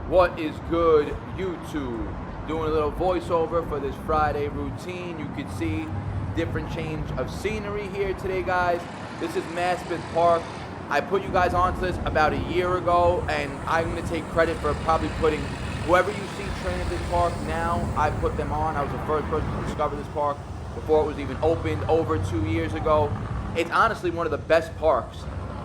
What is good, YouTube? Doing a little voiceover for this Friday routine. You can see different change of scenery here today, guys. This is Megafit Park. I put you guys onto this about a year ago, and I'm going to take credit for probably putting whoever you see train at this park now. I put them on. I was the first person to discover this park before it was even opened over 2 years ago. It's honestly one of the best parks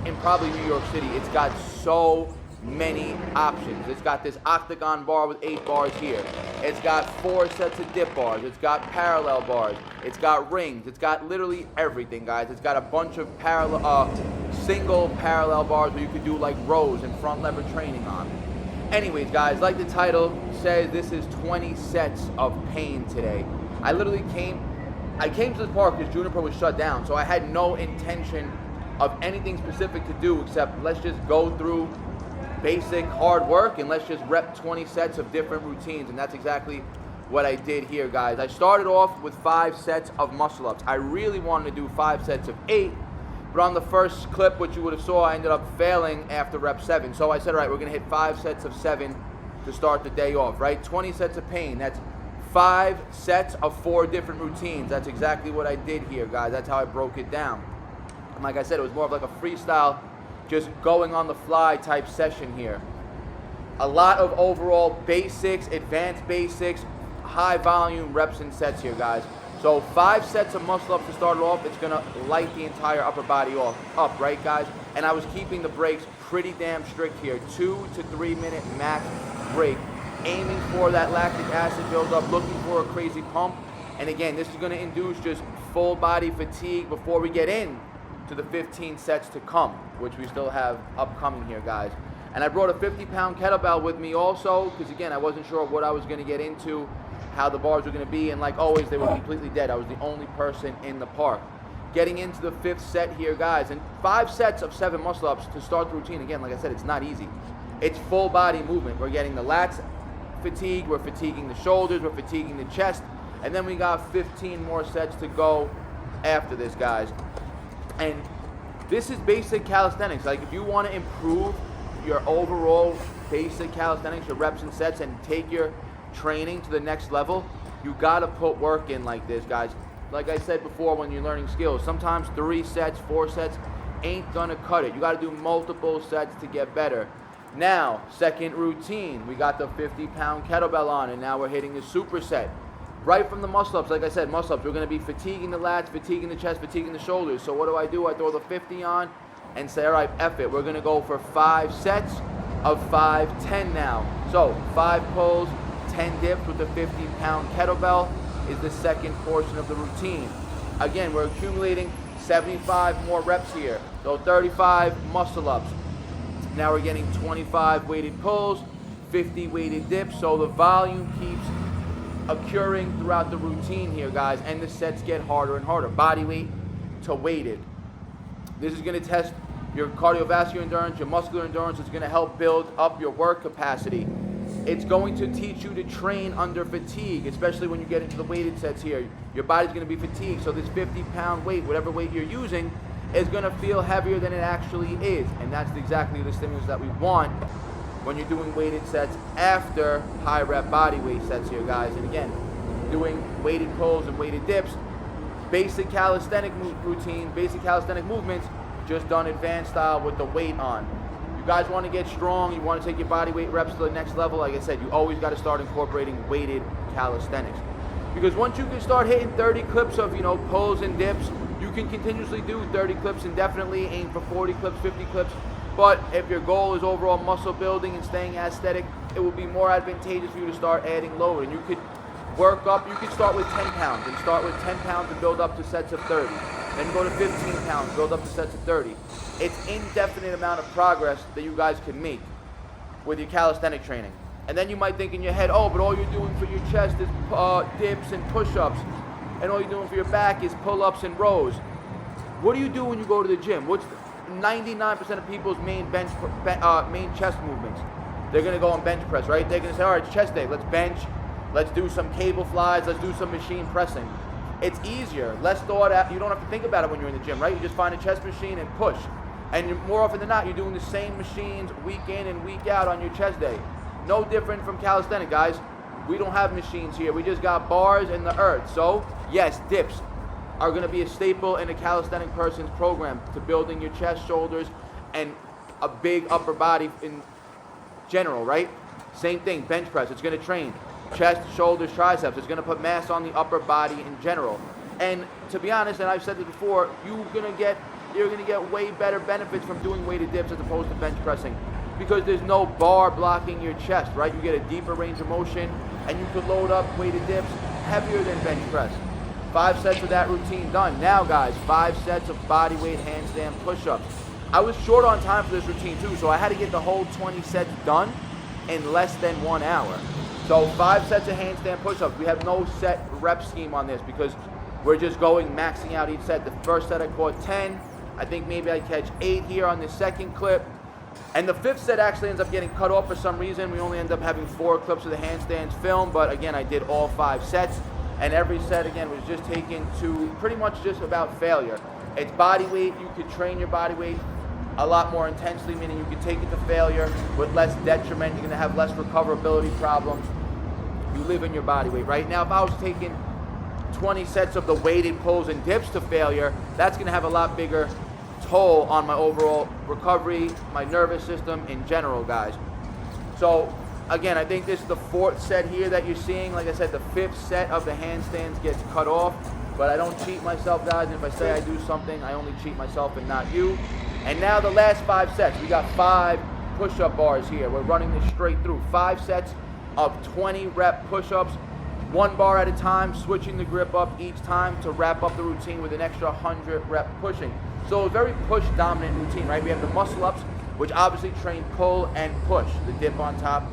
in probably New York City. It's got so many options. It's got this octagon bar with 8 bars here. It's got 4 sets of dip bars. It's got parallel bars. It's got rings. It's got literally everything, guys. It's got a bunch of single parallel bars where you could do like rows and front lever training on. Anyways, guys, like the title says, this is 20 sets of pain today. I came to this park because Juniper was shut down, so I had no intention of anything specific to do except let's just go through basic hard work and let's just rep 20 sets of different routines, and that's exactly what I did here, guys. I started off with 5 sets of muscle ups. I really wanted to do 5 sets of 8, but on the first clip, which you would have saw, I ended up failing after rep 7. So I said, all right, we're gonna hit 5 sets of 7 to start the day off, right? 20 sets of pain. That's 5 sets of 4 different routines. That's exactly what I did here, guys. That's how I broke it down. And like I said, it was more of like a freestyle, just going on the fly type session here. A lot of overall basics, advanced basics, high volume reps and sets here, guys. So 5 sets of muscle ups to start it off. It's gonna light the entire upper body up, right, guys? And I was keeping the breaks pretty damn strict here. 2 to 3 minute max break, aiming for that lactic acid buildup, looking for a crazy pump. And again, this is gonna induce just full body fatigue before we get in to the 15 sets to come, which we still have upcoming here, guys. And I brought a 50-pound kettlebell with me also, because again, I wasn't sure what I was gonna get into, how the bars were gonna be, and like always, they were completely dead. I was the only person in the park. Getting into the 5th set here, guys, and 5 sets of 7 muscle ups to start the routine. Again, like I said, it's not easy. It's full body movement. We're getting the lats fatigue, we're fatiguing the shoulders, we're fatiguing the chest, and then we got 15 more sets to go after this, guys. And this is basic calisthenics. Like, if you want to improve your overall basic calisthenics, your reps and sets, and take your training to the next level, you got to put work in like this, guys. Like I said before, when you're learning skills, sometimes 3 sets, 4 sets ain't gonna cut it. You got to do multiple sets to get better. Now, second routine, we got the 50-pound kettlebell on, and now we're hitting the superset. Right from the muscle-ups, like I said, muscle-ups, we're going to be fatiguing the lats, fatiguing the chest, fatiguing the shoulders. So what do? I throw the 50 on and say, all right, F it. We're going to go for 5 sets of 5, 10 now. So 5 pulls, 10 dips with the 50-pound kettlebell is the second portion of the routine. Again, we're accumulating 75 more reps here. So 35 muscle-ups. Now we're getting 25 weighted pulls, 50 weighted dips. So the volume keeps occurring throughout the routine here, guys, and the sets get harder and harder. Body weight to weighted. This is going to test your cardiovascular endurance, your muscular endurance. It's going to help build up your work capacity. It's going to teach you to train under fatigue, especially when you get into the weighted sets here. Your body's going to be fatigued, so this 50-pound weight, whatever weight you're using, is going to feel heavier than it actually is, and that's exactly the stimulus that we want when you're doing weighted sets after high rep body weight sets here, guys. And again, doing weighted pulls and weighted dips, basic calisthenic routine, basic calisthenic movements, just done advanced style with the weight on. You guys want to get strong, you want to take your body weight reps to the next level, like I said, you always got to start incorporating weighted calisthenics. Because once you can start hitting 30 clips of, pulls and dips, you can continuously do 30 clips indefinitely, aim for 40 clips, 50 clips. But if your goal is overall muscle building and staying aesthetic, it will be more advantageous for you to start adding load. And you could work up, you could start with 10 pounds and start with 10 pounds and build up to sets of 30. Then go to 15 pounds, build up to sets of 30. It's indefinite amount of progress that you guys can make with your calisthenic training. And then you might think in your head, oh, but all you're doing for your chest is dips and push-ups, and all you're doing for your back is pull-ups and rows. What do you do when you go to the gym? What's 99% of people's main chest movements? They're going to go on bench press, right? They're going to say, all right, it's chest day. Let's bench. Let's do some cable flies. Let's do some machine pressing. It's easier, less thought out. You don't have to think about it when you're in the gym, right? You just find a chest machine and push. And more often than not, you're doing the same machines week in and week out on your chest day. no different from calisthenic, guys. We don't have machines here. We just got bars and the earth. So, yes, dips are going to be a staple in a calisthenic person's program to building your chest, shoulders, and a big upper body in general, right? Same thing, bench press. It's going to train chest, shoulders, triceps. It's going to put mass on the upper body in general. And to be honest, and I've said this before, you're going to get way better benefits from doing weighted dips as opposed to bench pressing, because there's no bar blocking your chest, right? You get a deeper range of motion, and you could load up weighted dips heavier than bench press. 5 sets of that routine done. Now, guys, 5 sets of body weight handstand push-ups. I was short on time for this routine too, so I had to get the whole 20 sets done in less than 1 hour. So 5 sets of handstand push-ups. We have no set rep scheme on this because we're just going maxing out each set. The first set I caught 10. I think maybe I catch 8 here on the second clip. And the 5th set actually ends up getting cut off for some reason. We only end up having 4 clips of the handstands filmed, but again, I did all 5 sets. And every set, again, was just taken to pretty much just about failure. It's body weight. You could train your body weight a lot more intensely, meaning you can take it to failure with less detriment. You're going to have less recoverability problems. You live in your body weight. Right now, if I was taking 20 sets of the weighted pulls and dips to failure, that's going to have a lot bigger toll on my overall recovery, my nervous system in general, guys. So again, I think this is the 4th set here that you're seeing. Like I said, the 5th set of the handstands gets cut off, but I don't cheat myself, guys. And if I say I do something, I only cheat myself and not you. And now the last 5 sets. We got 5 push-up bars here. We're running this straight through. 5 sets of 20 rep push-ups, 1 bar at a time, switching the grip up each time to wrap up the routine with an extra 100 rep pushing. So a very push-dominant routine, right? We have the muscle-ups, which obviously train pull and push. The dip on top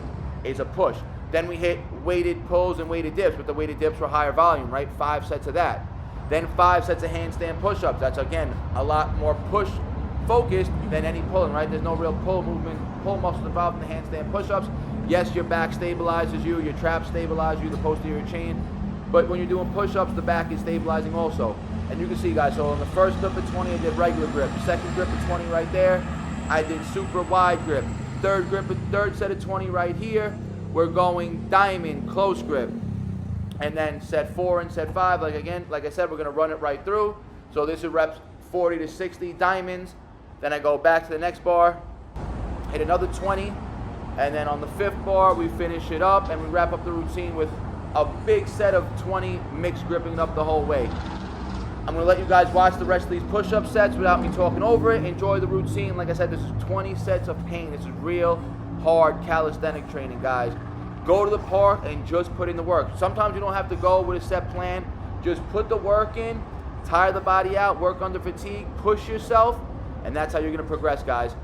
is a push. Then we hit weighted pulls and weighted dips, but the weighted dips were higher volume, right? 5 sets of that. Then 5 sets of handstand push-ups. That's, again, a lot more push-focused than any pulling, right? There's no real pull movement, pull muscle involved in the handstand push-ups. Yes, your back stabilizes you, your traps stabilize you, the posterior chain. But when you're doing push-ups, the back is stabilizing also. And you can see, guys, so on the first grip of 20, I did regular grip. Second grip of 20 right there, I did super wide grip. Third set of 20 right here, we're going diamond, close grip. And then set 4 and set 5, like I said, we're gonna run it right through. So this is reps 40 to 60 diamonds. Then I go back to the next bar, hit another 20. And then on the 5th bar, we finish it up and we wrap up the routine with a big set of 20 mixed gripping up the whole way. I'm going to let you guys watch the rest of these push-up sets without me talking over it. Enjoy the routine. Like I said, this is 20 sets of pain. This is real hard calisthenic training, guys. Go to the park and just put in the work. Sometimes you don't have to go with a set plan. Just put the work in, tire the body out, work under fatigue, push yourself, and that's how you're going to progress, guys.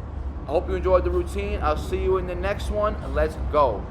I hope you enjoyed the routine. I'll see you in the next one, and let's go.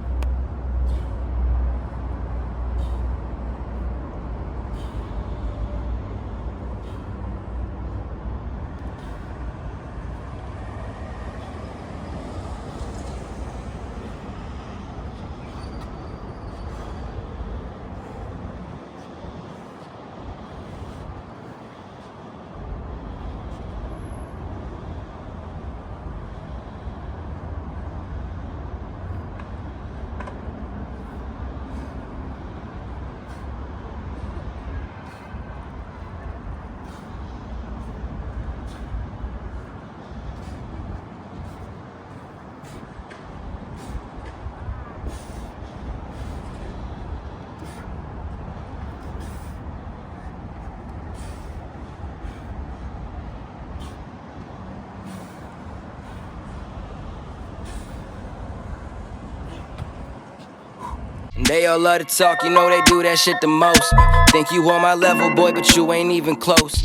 They all love to talk, you know they do that shit the most. Think you on my level, boy, but you ain't even close.